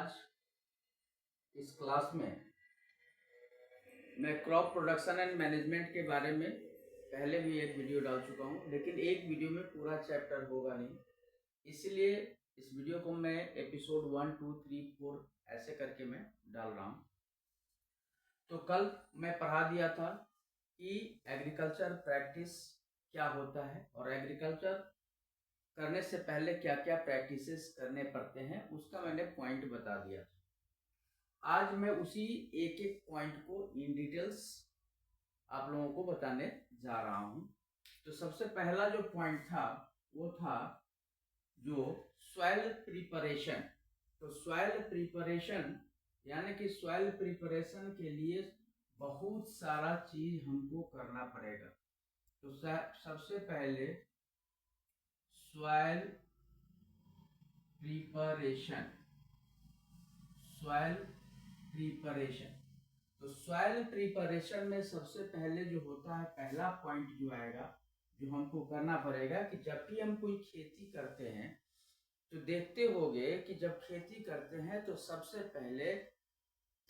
आज इस क्लास में मैं क्रॉप प्रोडक्शन एंड मैनेजमेंट के बारे में पहले भी एक वीडियो डाल चुका हूं, लेकिन एक वीडियो में पूरा चैप्टर होगा नहीं, इसलिए इस वीडियो को मैं एपिसोड 1, 2, 3, 4 ऐसे करके मैं डाल रहा हूं। तो कल मैं पढ़ा दिया था कि एग्रीकल्चर प्रैक्टिस क्या होता है और एग्रीकल्चर करने से पहले क्या क्या प्रैक्टिसेस करने पड़ते हैं, उसका मैंने पॉइंट बता दिया था। आज मैं उसी एक एक पॉइंट को इन डिटेल्स आप लोगों को बताने जा रहा हूं। तो सबसे पहला जो पॉइंट था वो था जो सॉइल प्रिपरेशन। तो सॉइल प्रिपरेशन यानी कि सॉइल प्रिपरेशन के लिए बहुत सारा चीज हमको करना पड़ेगा। तो सबसे पहले सॉइल प्रिपरेशन, सॉइल प्रिपरेशन। तो सॉइल प्रिपरेशन में सबसे पहले जो होता है, पहला पॉइंट जो आएगा, जो हमको करना पड़ेगा कि जब भी हम कोई खेती करते हैं तो देखते होंगे कि जब खेती करते हैं तो सबसे पहले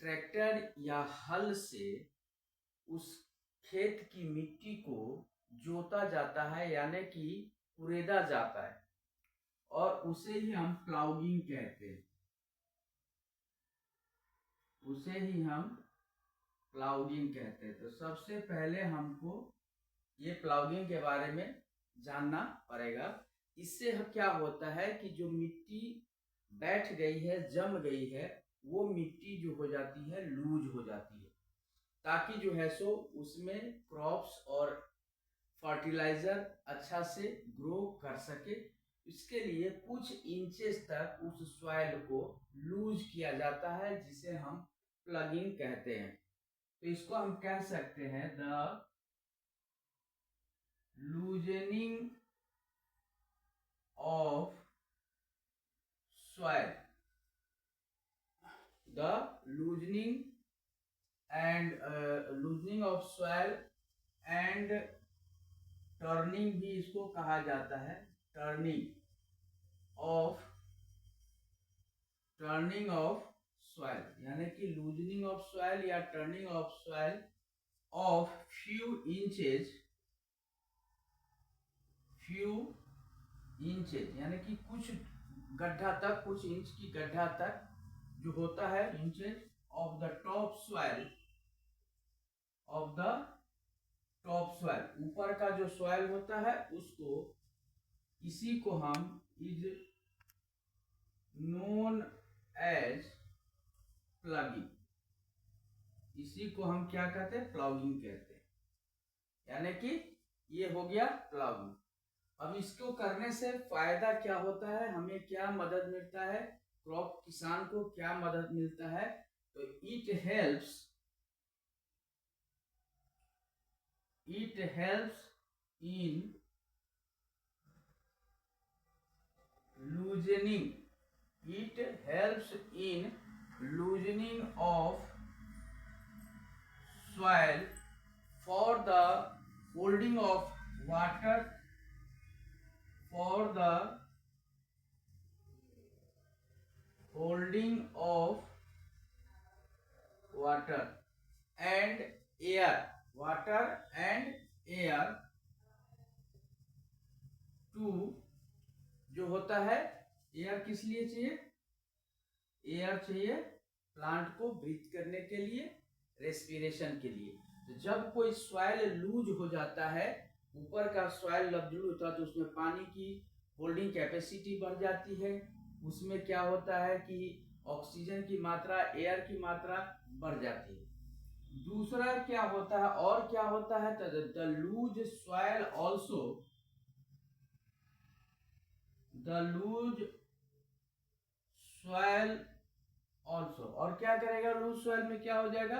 ट्रैक्टर या हल से उस खेत की मिट्टी को जोता जाता है, यानी कि कुरेदा जाता है, और उसे ही हम प्लाउगिंग कहते हैं। उसे ही हम प्लाउगिंग कहते हैं। तो सबसे पहले हमको ये प्लाउगिंग के बारे में जानना पड़ेगा। इससे क्या होता है कि जो मिट्टी बैठ गई है, जम गई है, वो मिट्टी जो हो जाती है लूज हो जाती है, ताकि जो है सो उसमें क्रॉप्स और फर्टिलाइजर अच्छा से ग्रो कर सके। इसके लिए कुछ इंचेस तक उस सॉइल को लूज किया जाता है, जिसे हम प्लगिंग कहते हैं। तो इसको हम कह सकते हैं the loosening of soil, the loosening and loosening of soil and turning भी इसको कहा जाता है, टर्निंग ऑफ soil, यानी कि लूजनिंग ऑफ soil या turning of soil of few inches, यानी कि कुछ गड्ढा तक, कुछ इंच की गड्ढा तक जो होता है, inches of the top soil, of the top soil, ऊपर का जो सॉइल होता है उसको, इसी को हम इज नोन एज प्लगिंग, इसी को हम क्या कहते हैं, प्लाउगिंग कहते हैं। यानी कि ये हो गया प्लाउगिंग। अब इसको करने से फायदा क्या होता है, हमें क्या मदद मिलता है, क्रॉप किसान को क्या मदद मिलता है? तो it helps in loosening of soil for the holding of water, for the holding of water and air to, जो होता है, एयर किस लिए चाहिए? एयर चाहिए प्लांट को ब्रीथ करने के लिए, रेस्पिरेशन के लिए। तो जब कोई सॉइल लूज हो जाता है, ऊपर का सॉइल लूज होता है, तो उसमें पानी की होल्डिंग कैपेसिटी बढ़ जाती है। उसमें क्या होता है कि ऑक्सीजन की मात्रा, एयर की मात्रा बढ़ जाती है। दूसरा क्या होता है, और क्या होता है, the loose soil also, the loose soil also, और क्या करेगा लूज सॉइल में, क्या हो जाएगा,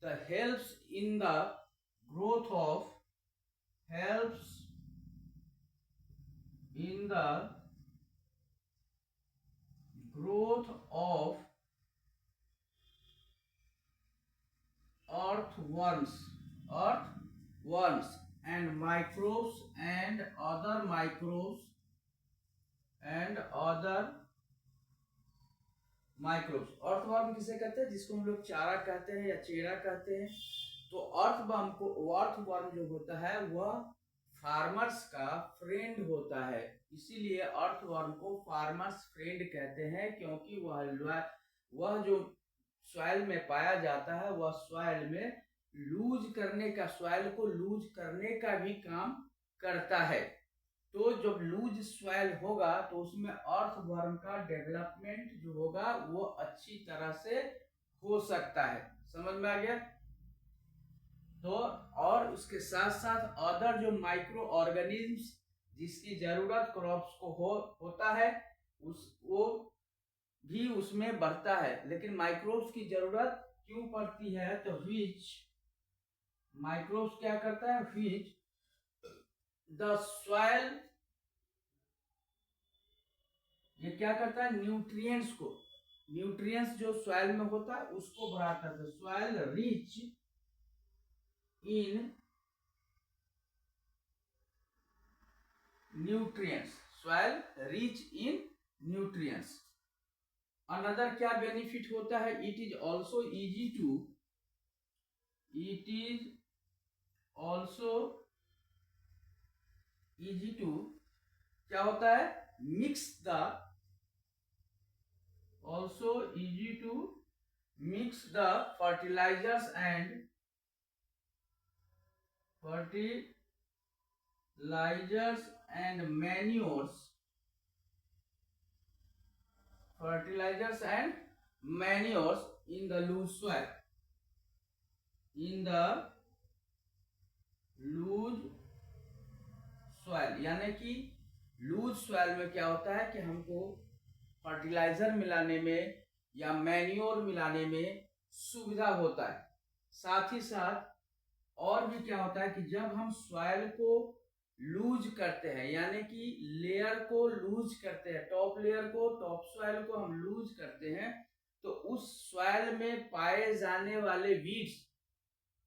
the helps in the growth of, helps in the growth of earthworms and microbes and other microbes. Earthworm किसे कहते हैं? जिसको हम लोग चारा कहते हैं या चेरा कहते हैं। तो अर्थवर्म जो होता है वह फार्मर्स का फ्रेंड होता है, इसीलिए अर्थवर्म को फार्मर्स फ्रेंड कहते हैं, क्योंकि वह जो सॉइल में पाया जाता है वह सॉइल में सॉइल को लूज करने का भी काम करता है। तो जब लूज सॉइल होगा तो उसमें अर्थवर्म का डेवलपमेंट जो होगा वो अच्छी तरह से हो सकता है। समझ में आ गया? तो और उसके साथ साथ अदर जो माइक्रो ऑर्गेनिज्म्स जिसकी जरूरत क्रॉप्स को होता है वो भी उसमें बढ़ता है। लेकिन माइक्रोब्स की जरूरत क्यों पड़ती है? तो माइक्रोब्स क्या करता है? द सॉइल, ये क्या करता है? न्यूट्रिएंट्स जो सॉइल में होता है उसको बढ़ाता है। Soil rich in nutrients, soil rich in nutrients. Another क्या बेनिफिट होता है? It is also easy to क्या होता है? Mix the fertilizers and manures in the loose soil, यानी कि लूज सॉइल में क्या होता है कि हमको फर्टिलाइजर मिलाने में या मैन्योर मिलाने में सुविधा होता है। साथ ही साथ और भी क्या होता है कि जब हम सॉइल को लूज करते हैं, यानी कि लेयर को लूज करते हैं, टॉप सॉइल को हम लूज करते हैं, तो उस सॉइल में पाए जाने वाले वीड्स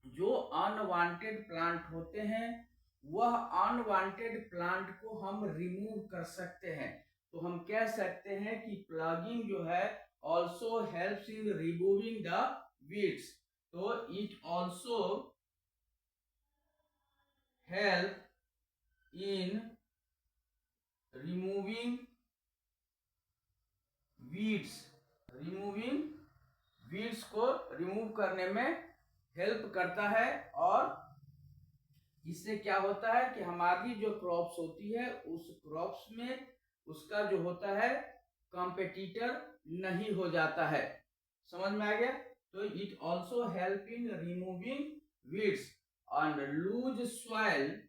जो अनवांटेड प्लांट होते हैं वह अनवांटेड प्लांट को हम रिमूव कर सकते हैं। तो हम कह सकते हैं कि प्लगिंग जो है also helps in removing the weeds. तो it also help in removing weeds को रिमूव करने में हेल्प करता है। और इससे क्या होता है कि हमारी जो क्रॉप्स होती है उस क्रॉप्स में उसका जो होता है कॉम्पिटिटर नहीं हो जाता है। समझ में आ गया? तो it also help in removing weeds on loose soil.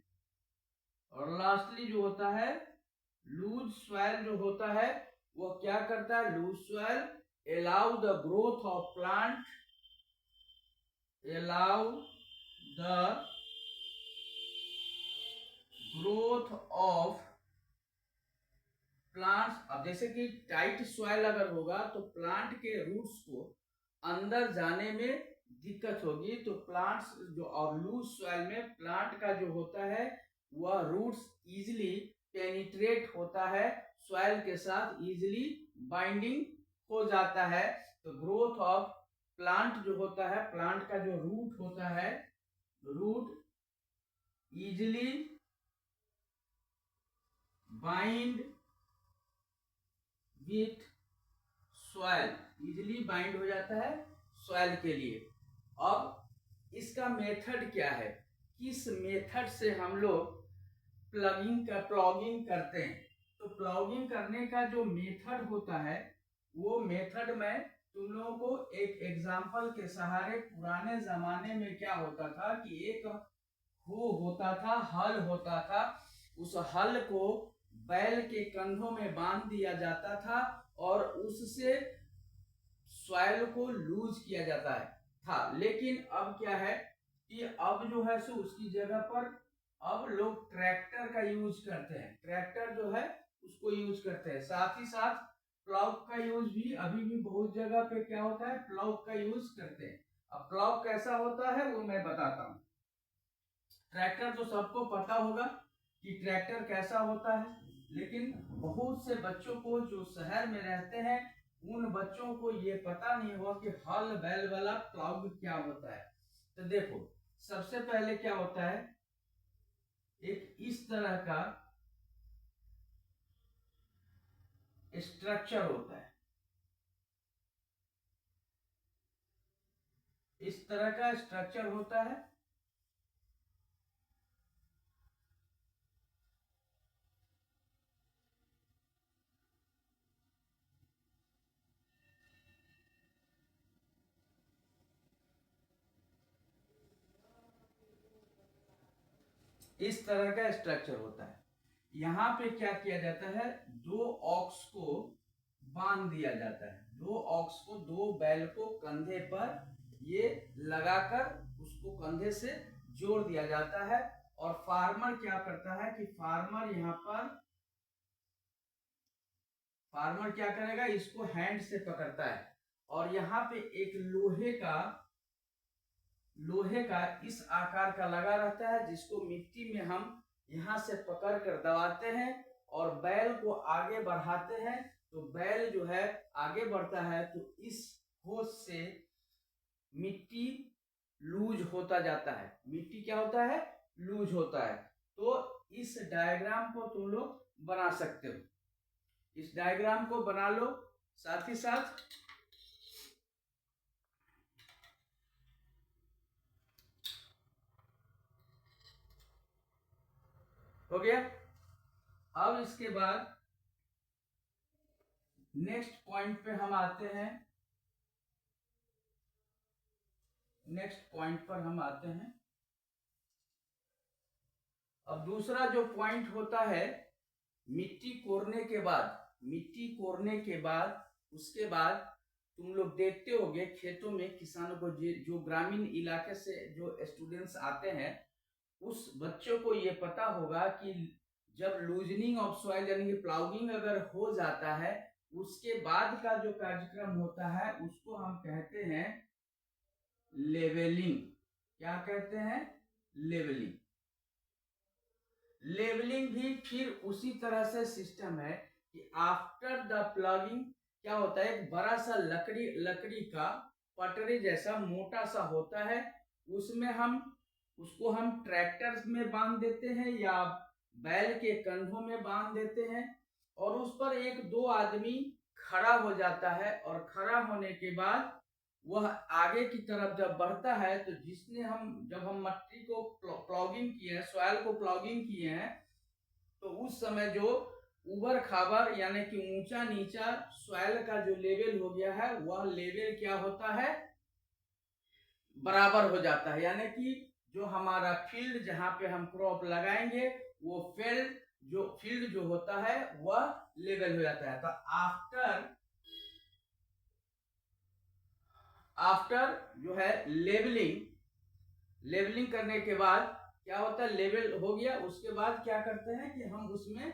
और लास्टली जो होता है लूज सॉइल जो होता है वो क्या करता है? Loose soil allow the growth of plants. अब जैसे कि टाइट सॉइल अगर होगा तो प्लांट के रूट्स को अंदर जाने में दिक्कत होगी। तो प्लांट्स जो और लूज सॉइल में प्लांट का जो होता है वह रूट्स इजीली पेनिट्रेट होता है, सॉइल के साथ इजीली बाइंडिंग हो जाता है। तो ग्रोथ ऑफ प्लांट जो होता है, प्लांट का जो रूट होता है, root easily bind with soil, easily bind हो जाता है सॉइल के लिए। अब इसका मेथड क्या है? किस मेथड से हम लोग प्लगिंग करते हैं? तो प्लगिंग करने का जो मेथड होता है वो मेथड मैं तुम लोगों को एक एग्जांपल के सहारे, पुराने जमाने में क्या होता था कि एक होता था, हल होता था, उस हल को बैल के कंधों में बांध दिया जाता था और उससे सॉइल को लूज किया जाता था। लेकिन अब क्या है कि अब जो है सो उसकी जगह पर अब लोग ट्रैक्टर का यूज करते हैं, ट्रैक्टर जो है उसको यूज करते हैं। साथ ही साथ प्लाउ का यूज भी अभी भी बहुत जगह पे क्या होता है, प्लाउ का यूज करते हैं। अब प्लाउ कैसा होता है वो मैं बताता हूँ। ट्रैक्टर तो सबको पता होगा कि ट्रैक्टर कैसा होता है, लेकिन बहुत से बच्चों को जो शहर में रहते हैं उन बच्चों को ये पता नहीं होगा कि हल बैल वाला प्लाउग क्या होता है। तो देखो सबसे पहले क्या होता है, एक इस तरह का स्ट्रक्चर होता है, इस तरह का स्ट्रक्चर होता है। इस तरह का स्ट्रक्चर होता है। यहाँ पे क्या किया जाता है, दो ऑक्स को बांध दिया जाता है, दो ऑक्स को, दो बैल को कंधे पर ये लगाकर उसको कंधे से जोड़ दिया जाता है। और फार्मर क्या करता है कि फार्मर यहाँ पर फार्मर क्या करेगा, इसको हैंड से पकड़ता है और यहाँ पे एक लोहे का इस आकार का लगा रहता है, जिसको मिट्टी में हम यहाँ से पकड़ कर दबाते हैं और बैल को आगे बढ़ाते हैं। तो बैल जो है आगे बढ़ता है, तो इस होस से मिट्टी लूज होता जाता है, मिट्टी क्या होता है, लूज होता है। तो इस डायग्राम को तुम लोग बना सकते हो, इस डायग्राम को बना लो। साथ ही साथ हो गया। अब इसके बाद नेक्स्ट पॉइंट पे हम आते हैं, नेक्स्ट पॉइंट पर हम आते हैं। अब दूसरा जो पॉइंट होता है, मिट्टी कोड़ने के बाद, मिट्टी कोड़ने के बाद उसके बाद तुम लोग देखते होगे खेतों में किसानों को, जो ग्रामीण इलाके से जो स्टूडेंट्स आते हैं, उस बच्चों को ये पता होगा कि जब लूजनिंग ऑफ सॉइल यानी कि प्लाउगिंग अगर हो जाता है, उसके बाद का जो कार्यक्रम होता है उसको हम कहते हैं लेवलिंग। क्या कहते हैं, लेवलिंग। लेवलिंग भी फिर उसी तरह से सिस्टम है कि आफ्टर द प्लागिंग क्या होता है, एक बड़ा सा लकड़ी का पटरी जैसा मोटा सा होता है, उसमें उसको हम ट्रैक्टर में बांध देते हैं या बैल के कंधों में बांध देते हैं और उस पर एक दो आदमी खड़ा हो जाता है और खड़ा होने के बाद वह आगे की तरफ जब बढ़ता है, तो जब हम मट्टी को प्लॉगिंग किए हैं, सॉइल को प्लॉगिंग किए हैं, तो उस समय जो उबड़ खाबड़ यानी कि ऊंचा नीचा सॉइल का जो लेवल हो गया है, वह लेवल क्या होता है, बराबर हो जाता है। यानी कि जो हमारा फील्ड जहां पे हम क्रॉप लगाएंगे, वो फील्ड जो होता है वह लेवल हो जाता है। तो आफ्टर जो है लेवलिंग करने के बाद क्या होता है, लेवल हो गया, उसके बाद क्या करते हैं कि हम उसमें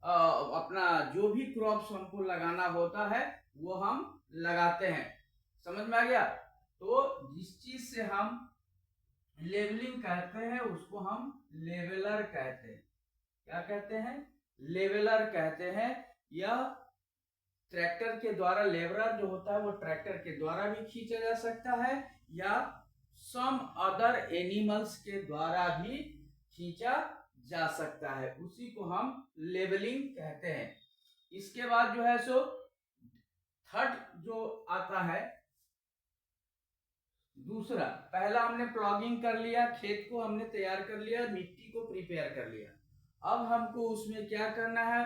अपना जो भी क्रॉप्स हमको लगाना होता है वो हम लगाते हैं। समझ में आ गया। तो जिस चीज से हम लेवलिंग कहते हैं उसको हम लेवलर कहते हैं। क्या कहते हैं, लेवलर कहते हैं। यह ट्रैक्टर के द्वारा, लेवलर जो होता है वो ट्रैक्टर के द्वारा भी खींचा जा सकता है या सम अदर एनिमल्स के द्वारा भी खींचा जा सकता है, उसी को हम लेवलिंग कहते हैं। इसके बाद जो है सो थर्ड जो आता है, दूसरा, पहला हमने प्लॉगिंग कर लिया, खेत को हमने तैयार कर लिया, मिट्टी को प्रिपेयर कर लिया। अब हमको उसमें क्या करना है,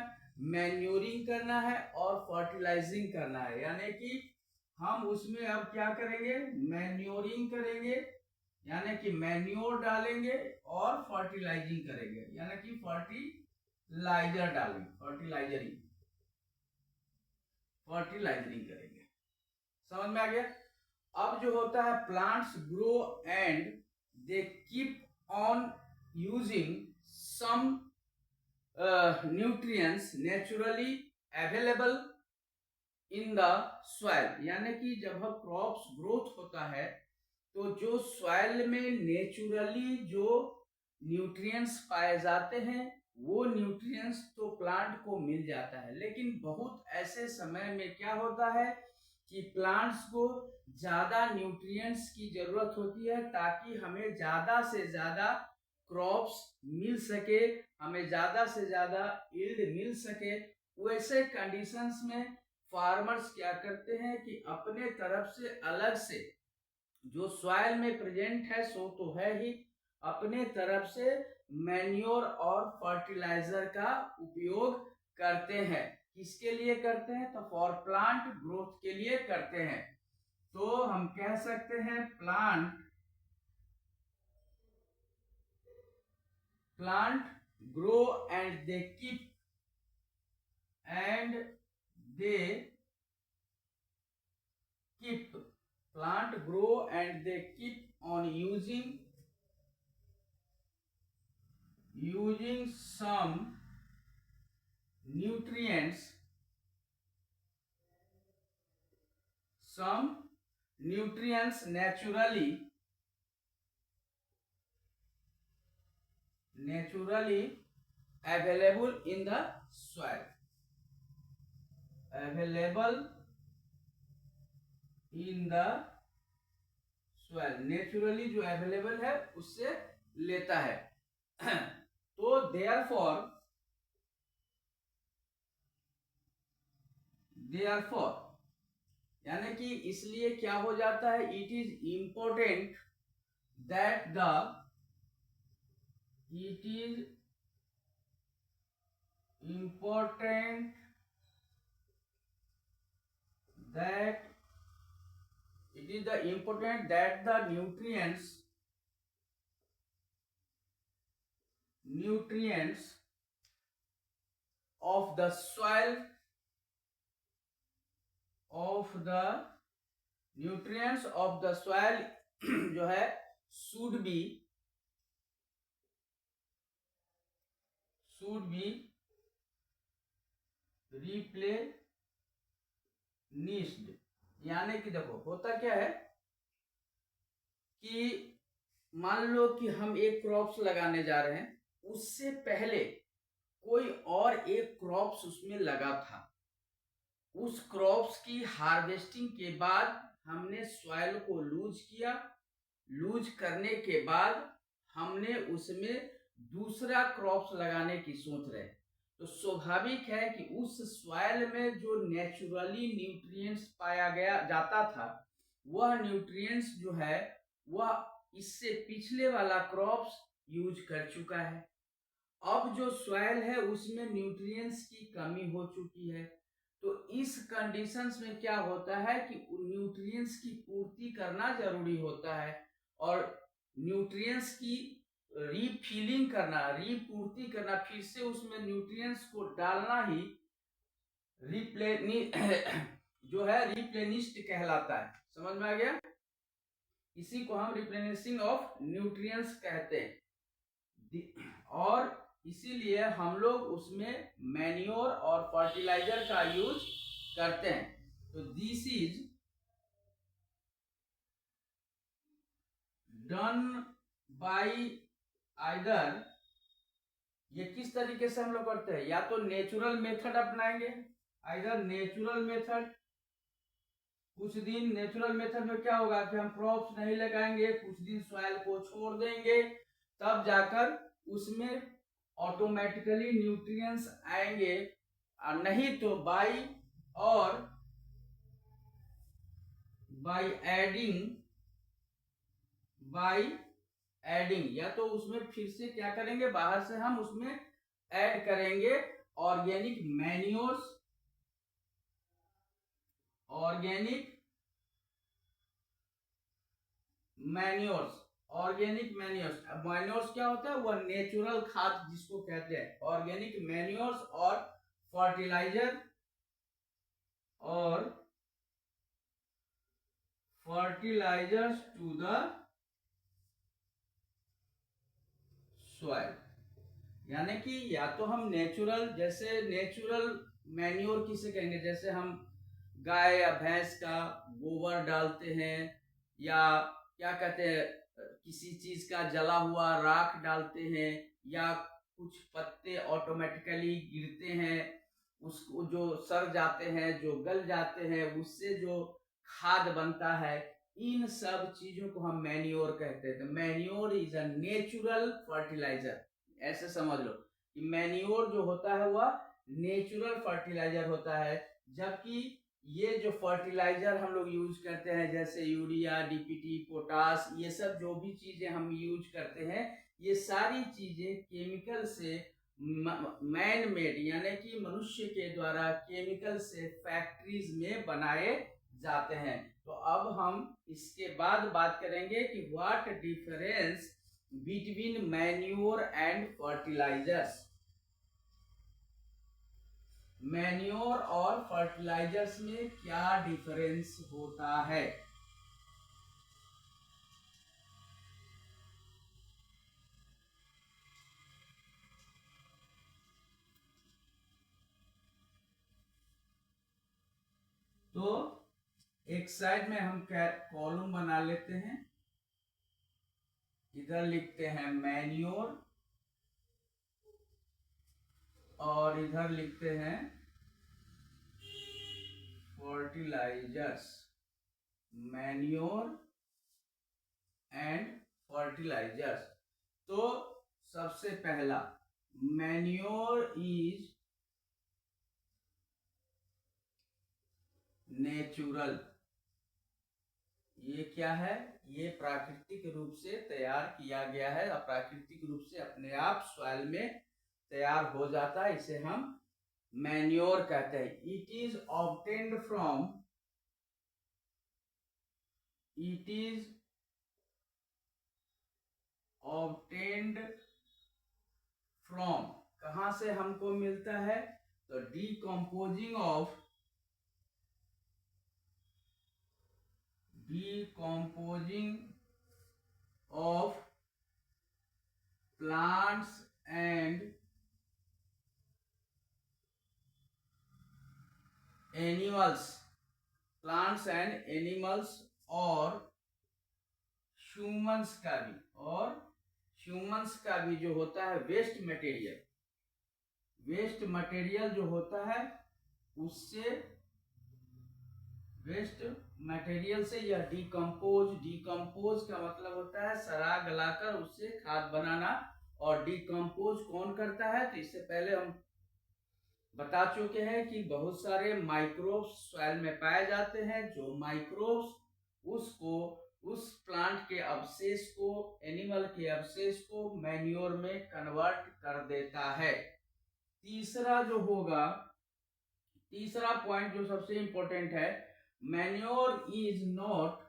मैन्योरिंग करना है और फर्टिलाइजिंग करना है। यानी कि हम उसमें अब क्या करेंगे, मैन्योरिंग करेंगे, यानी कि मैन्योर डालेंगे और फर्टिलाइजिंग करेंगे, यानी कि फर्टिलाइजर डालेंगे, फर्टिलाइजरिंग करेंगे। समझ में आ गया। अब जो होता है, plants grow and they keep on using some nutrients naturally available in the soil. यानी कि जब हम क्रॉप्स ग्रोथ होता है तो जो सॉइल में नेचुरली जो न्यूट्रिएंट्स पाए जाते हैं वो न्यूट्रिएंट्स तो प्लांट को मिल जाता है, लेकिन बहुत ऐसे समय में क्या होता है कि प्लांट्स को ज्यादा न्यूट्रिएंट्स की जरूरत होती है ताकि हमें ज्यादा से ज्यादा क्रॉप्स मिल सके, हमें ज्यादा से ज्यादा यील्ड मिल सके। वैसे कंडीशंस में फार्मर्स क्या करते हैं कि अपने तरफ से अलग से जो सॉइल में प्रेजेंट है सो तो है ही, अपने तरफ से मैन्योर और फर्टिलाइजर का उपयोग करते हैं। किसके लिए करते हैं? तो फॉर प्लांट ग्रोथ के लिए करते हैं। तो हम कह सकते हैं plant grow and they keep plant grow and they keep on using some nutrients naturally available in the soil, naturally जो अवेलेबल है उससे लेता है। तो therefore यानी कि इसलिए क्या हो जाता है, it is important that it is important that the nutrients of the soil जो है should be replenished। यानी कि देखो होता क्या है कि मान लो कि हम एक क्रॉप्स लगाने जा रहे हैं, उससे पहले कोई और एक क्रॉप्स उसमें लगा था। उस क्रॉप्स की हार्वेस्टिंग के बाद हमने सॉइल को लूज किया, लूज करने के बाद हमने उसमें दूसरा क्रॉप्स लगाने की सोच रहे। तो स्वाभाविक है कि उस सॉइल में जो नेचुरली न्यूट्रिएंट्स पाया गया जाता था, वह न्यूट्रिएंट्स जो है वह इससे पिछले वाला क्रॉप्स यूज कर चुका है। अब जो सॉइल है उसमें न्यूट्रिएंट्स की कमी हो चुकी है। तो इस कंडीशंस में क्या होता है कि न्यूट्रिएंट्स की पूर्ति करना जरूरी होता है, और न्यूट्रिएंट्स की रीफिलिंग करना, रीपूर्ति करना, फिर से उसमें न्यूट्रिएंट्स को डालना ही जो है रिप्लेनिश्ड कहलाता है। समझ में आ गया? इसी को हम रिप्लेनिशिंग ऑफ न्यूट्रिएंट्स कहते हैं। और इसीलिए हम लोग उसमें मैन्योर और फर्टिलाइजर का यूज करते हैं। तो this is done by either, ये किस तरीके से हम लोग करते हैं, या तो नेचुरल मेथड अपनाएंगे, आइदर नेचुरल मेथड। कुछ दिन नेचुरल मेथड में क्या होगा कि हम क्रॉप्स नहीं लगाएंगे, कुछ दिन सॉइल को छोड़ देंगे, तब जाकर उसमें ऑटोमेटिकली न्यूट्रिएंट्स आएंगे। नहीं तो बाय एडिंग, या तो उसमें फिर से क्या करेंगे, बाहर से हम उसमें ऐड करेंगे ऑर्गेनिक मैन्योर्स। अब मैन्योर्स क्या होता है, वह नेचुरल खाद जिसको कहते हैं, ऑर्गेनिक मैन्योर्स और फर्टिलाइजर्स टू द सॉइल। यानी कि या तो हम नेचुरल, जैसे नेचुरल मैन्योर किसे कहेंगे, जैसे हम गाय या भैंस का गोबर डालते हैं, या क्या कहते हैं किसी चीज का जला हुआ राख डालते हैं, या कुछ पत्ते ऑटोमेटिकली गिरते हैं, उसको जो सड़ जाते हैं, जो गल जाते हैं, उससे जो खाद बनता है, इन सब चीजों को हम मैन्योर कहते हैं। तो manure is a natural fertiliser, ऐसे समझ लो कि मैन्योर जो होता है वह नेचुरल फर्टिलाइजर होता है, जबकि ये जो फर्टिलाइजर हम लोग यूज करते हैं जैसे यूरिया, डीपीटी, पोटास, ये सब जो भी चीजें हम यूज करते हैं, ये सारी चीजें केमिकल से मैन मेड यानी कि मनुष्य के द्वारा केमिकल से फैक्ट्रीज में बनाए जाते हैं। तो अब हम इसके बाद बात करेंगे कि what difference between manure and fertilisers. Manure और फर्टिलाइजर्स में क्या डिफरेंस होता है? तो एक साइड में हम कॉलम बना लेते हैं, इधर लिखते हैं मैन्योर और इधर लिखते हैं फर्टिलाइजर्स, मैन्योर एंड फर्टिलाइजर्स। तो सबसे पहला, मैन्योर इज नेचुरल। ये क्या है? ये प्राकृतिक रूप से तैयार किया गया है और प्राकृतिक रूप से अपने आप सॉइल में तैयार हो जाता है, इसे हम मैन्योर कहते हैं। It is obtained from, it is obtained from, कहां से हमको मिलता है? तो decomposing of, decomposing of plants and animals, plants and animals और ह्यूमंस का भी, और ह्यूमंस का भी जो होता है वेस्ट मटेरियल, वेस्ट मटेरियल जो होता है उससे, वेस्ट मटेरियल से यह डिकम्पोज का मतलब होता है सड़ा गलाकर उससे खाद बनाना। और डिकम्पोज कौन करता है? तो इससे पहले हम बता चुके हैं कि बहुत सारे माइक्रोब्स सॉइल में पाए जाते हैं, जो माइक्रोब्स उसको, उस प्लांट के अवशेष को, एनिमल के अवशेष को मैन्योर में कन्वर्ट कर देता है। तीसरा जो होगा, तीसरा पॉइंट जो सबसे इंपॉर्टेंट है, manure is not,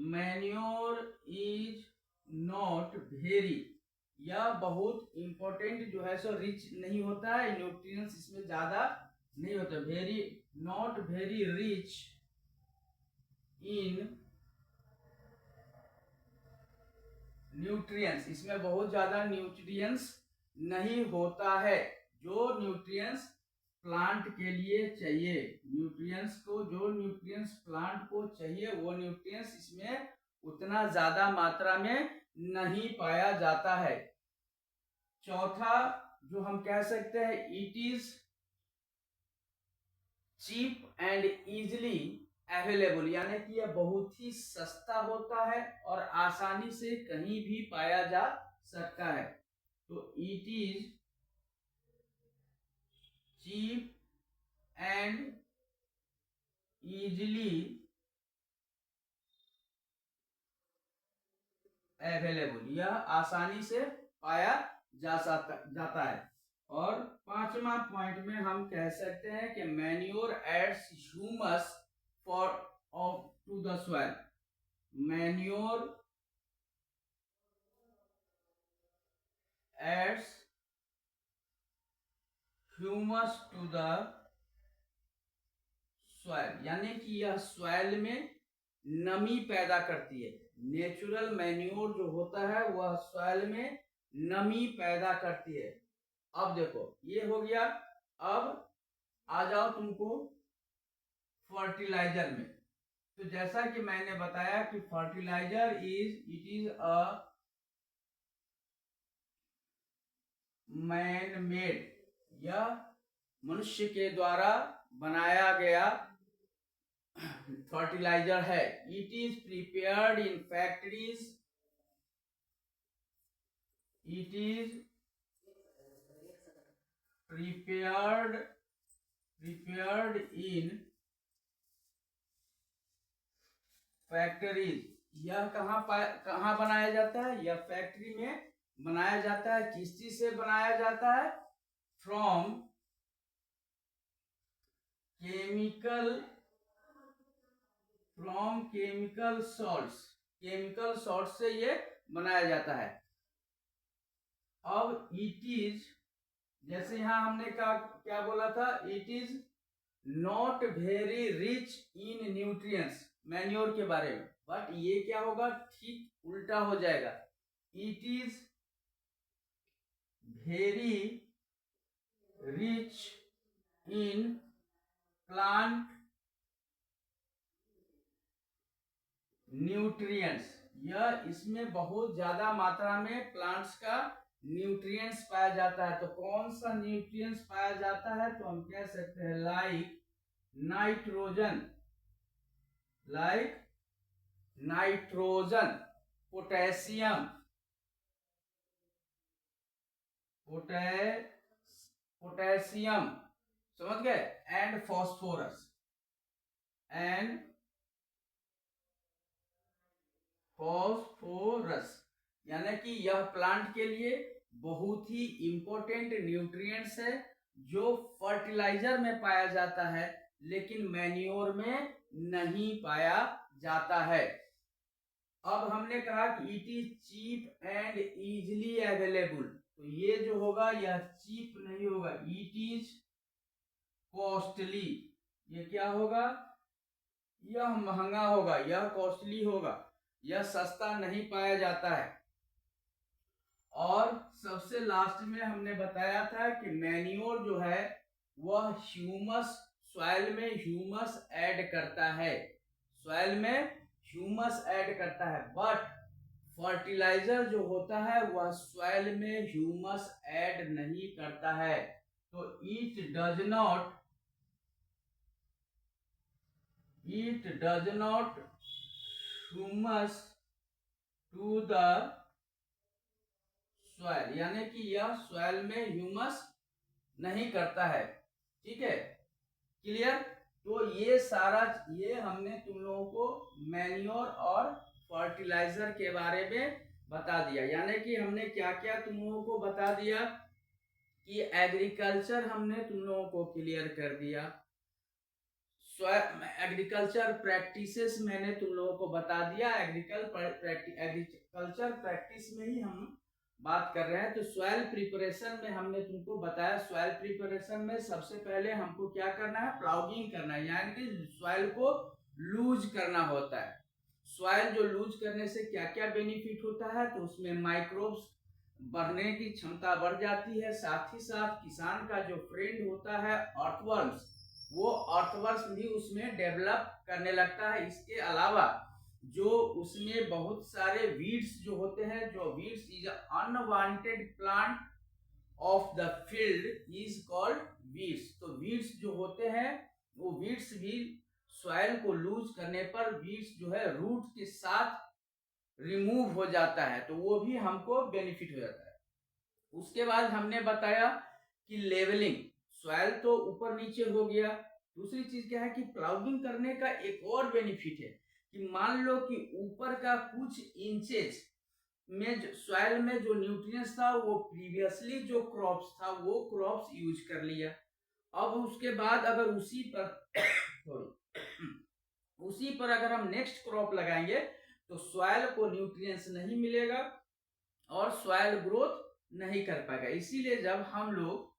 manure is not very, यह बहुत इंपॉर्टेंट जो है सो रिच नहीं होता है, न्यूट्रिएंट्स इसमें ज्यादा नहीं होता, very not very rich in nutrients, इसमें बहुत ज्यादा न्यूट्रिएंट्स नहीं होता है। जो न्यूट्रिएंट्स प्लांट के लिए चाहिए, न्यूट्रिएंट्स को, जो न्यूट्रिएंट्स प्लांट को चाहिए वो न्यूट्रिएंट्स इसमें उतना ज्यादा मात्रा में नहीं पाया जाता है। चौथा जो हम कह सकते हैं, it is cheap and easily available, यानी कि यह बहुत ही सस्ता होता है और आसानी से कहीं भी पाया जा सकता है। तो it is cheap and easily available, यह आसानी से पाया जाता है। और पांचवा पॉइंट में हम कह सकते हैं कि manure adds humus for of to the soil, manure adds humus to the soil, यानी कि यह सॉइल में नमी पैदा करती है। नेचुरल मैन्योर जो होता है वह सॉइल में नमी पैदा करती है। अब देखो ये हो गया, अब आ जाओ तुमको फर्टिलाइजर में। तो जैसा कि मैंने बताया कि fertiliser it is a man made, यह मनुष्य के द्वारा बनाया गया फर्टिलाइजर है। It is prepared in factories, it is prepared in factories. यह कहाँ बनाया जाता है? यह फैक्ट्री में बनाया जाता है। किस चीज से बनाया जाता है? From chemical salts, chemical salt से ये बनाया जाता है। अब इट इज, जैसे यहां हमने क्या बोला था, it is not very rich in nutrients, manure के बारे में, बट ये क्या होगा, ठीक उल्टा हो जाएगा। It is very rich in plant nutrients. यह इसमें बहुत ज्यादा मात्रा में प्लांट्स का न्यूट्रिएंट्स पाया जाता है। तो कौन सा न्यूट्रिएंट्स पाया जाता है? तो हम कह सकते हैं लाइक नाइट्रोजन, पोटेशियम, समझ गए, एंड फॉस्फोरस, यानी कि यह प्लांट के लिए बहुत ही इंपॉर्टेंट न्यूट्रिएंट्स है जो फर्टिलाइजर में पाया जाता है लेकिन मैन्योर में नहीं पाया जाता है। अब हमने कहा कि it is cheap and easily available, तो ये जो होगा यह चीप नहीं होगा, इट इज कॉस्टली। ये क्या होगा? यह महंगा होगा, यह कॉस्टली होगा, यह सस्ता नहीं पाया जाता है। और सबसे लास्ट में हमने बताया था कि मैन्योर जो है वह ह्यूमस, सॉइल में ह्यूमस ऐड करता है, सॉइल में ह्यूमस ऐड करता है, बट फर्टिलाइजर जो होता है वह सॉइल में ह्यूमस ऐड नहीं करता है। तो it does not humus to the soil, यानी कि यह सॉइल में ह्यूमस नहीं करता है। ठीक है, क्लियर? तो ये सारा, ये हमने तुम लोगों को मैन्योर और फर्टिलाइजर के बारे में बता दिया। यानी कि हमने क्या क्या तुम लोगों को बता दिया कि एग्रीकल्चर हमने तुम लोगों को क्लियर कर दिया, एग्रीकल्चर प्रैक्टिसेस मैंने तुम लोगों को बता दिया। एग्रीकल्चर प्रैक्टिस में ही हम बात कर रहे हैं। तो सॉइल प्रिपरेशन में हमने तुमको बताया, सॉइल प्रिपरेशन में सबसे पहले हमको क्या करना है? प्लाउगिंग करना है, यानी कि सॉइल को लूज करना होता है। सॉइल जो लूज करने से क्या क्या बेनिफिट होता है? तो उसमें माइक्रोब्स बढ़ने की क्षमता बढ़ जाती है, साथ ही साथ किसान का जो फ्रेंड होता है अर्थवर्म्स, वो अर्थवर्म्स भी उसमें डेवलप करने लगता है। इसके अलावा जो उसमें बहुत सारे वीड्स जो होते हैं, जो weeds is unwanted plant of the field is called weeds. तो वीड्स जो होते हैं वो वीड्स भी सॉइल को लूज करने पर वीड्स जो है रूट के साथ रिमूव हो जाता है, तो वो भी हमको बेनिफिट हो जाता है। उसके बाद हमने बताया कि लेवलिंग, सॉइल तो ऊपर नीचे हो गया। दूसरी चीज क्या है कि प्लाउगिंग करने का एक और बेनिफिट है कि मान लो कि ऊपर का कुछ इंचेस में सॉइल में जो न्यूट्रिएंट्स था वो प्रीवियसली जो क्रॉप्स था वो क्रॉप्स यूज कर लिया। अब उसके बाद अगर उसी पर अगर हम नेक्स्ट क्रॉप लगाएंगे तो सॉइल को न्यूट्रिएंट्स नहीं मिलेगा और सॉइल ग्रोथ नहीं कर पाएगा। इसीलिए जब हम लोग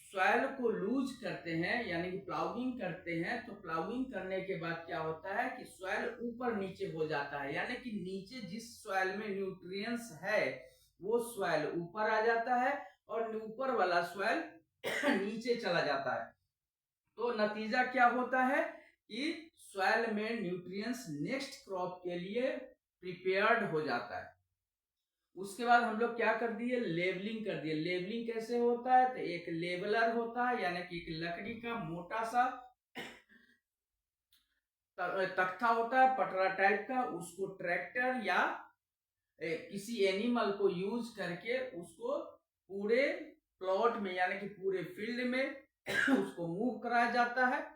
सॉइल को लूज करते हैं यानी कि प्लाउगिंग करते हैं, तो प्लाउगिंग करने के बाद क्या होता है कि सॉइल ऊपर नीचे हो जाता है, यानी कि नीचे जिस सॉइल में न्यूट्रिएंट्स है वो सॉइल ऊपर आ जाता है और ऊपर वाला सॉइल नीचे चला जाता है। तो नतीजा क्या होता है कि सॉइल में न्यूट्रिएंट्स नेक्स्ट क्रॉप के लिए प्रिपेयर्ड हो जाता है। उसके बाद हम लोग क्या कर दिए? लेवलिंग कर दिए। लेवलिंग कैसे होता है? तो एक लेवलर होता है, यानी कि एक लकड़ी का मोटा सा तख्ता होता है पटरा टाइप का, उसको ट्रैक्टर या किसी एनिमल को यूज करके उसको पूरे प्लॉट में यानी कि पूरे फील्ड में उसको मूव कराया जाता है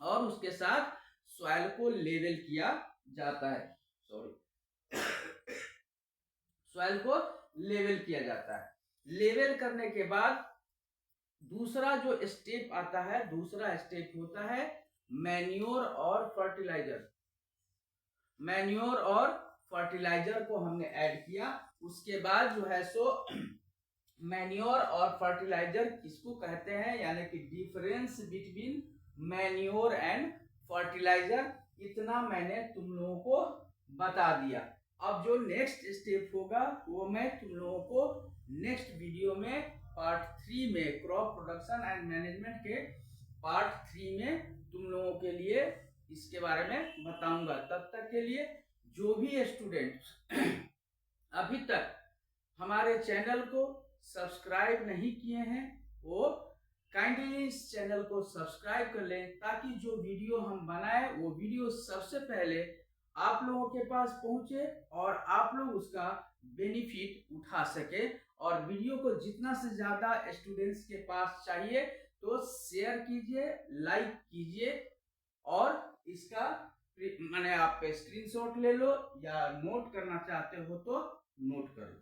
और उसके साथ सॉइल को लेवल किया जाता है। सॉरी, सॉइल को लेवल किया जाता है। लेवल करने के बाद दूसरा जो स्टेप आता है, दूसरा स्टेप होता है मैन्योर और फर्टिलाइजर। मैन्योर और फर्टिलाइजर को हमने ऐड किया। उसके बाद जो है सो मैन्योर और फर्टिलाइजर किसको कहते हैं, यानी कि difference between manure and fertiliser, इतना मैंने तुम लोगों को बता दिया। अब जो नेक्स्ट स्टेप होगा वो मैं तुम लोगों को नेक्स्ट वीडियो में पार्ट 3 में, क्रॉप प्रोडक्शन एंड मैनेजमेंट के पार्ट 3 में तुम लोगों के लिए इसके बारे में बताऊंगा। तब तक के लिए जो भी स्टूडेंट्स अभी तक हमारे चैनल को सब्सक्राइब नहीं किए हैं वो काइंडली इस चैनल को सब्सक्राइब कर लें, ताकि जो वीडियो हम बनाए वो वीडियो सबसे पहले आप लोगों के पास पहुंचे और आप लोग उसका बेनिफिट उठा सके। और वीडियो को जितना से ज्यादा स्टूडेंट्स के पास चाहिए तो शेयर कीजिए, लाइक कीजिए और इसका माने आप स्क्रीनशॉट ले लो या नोट करना चाहते हो तो नोट कर लो।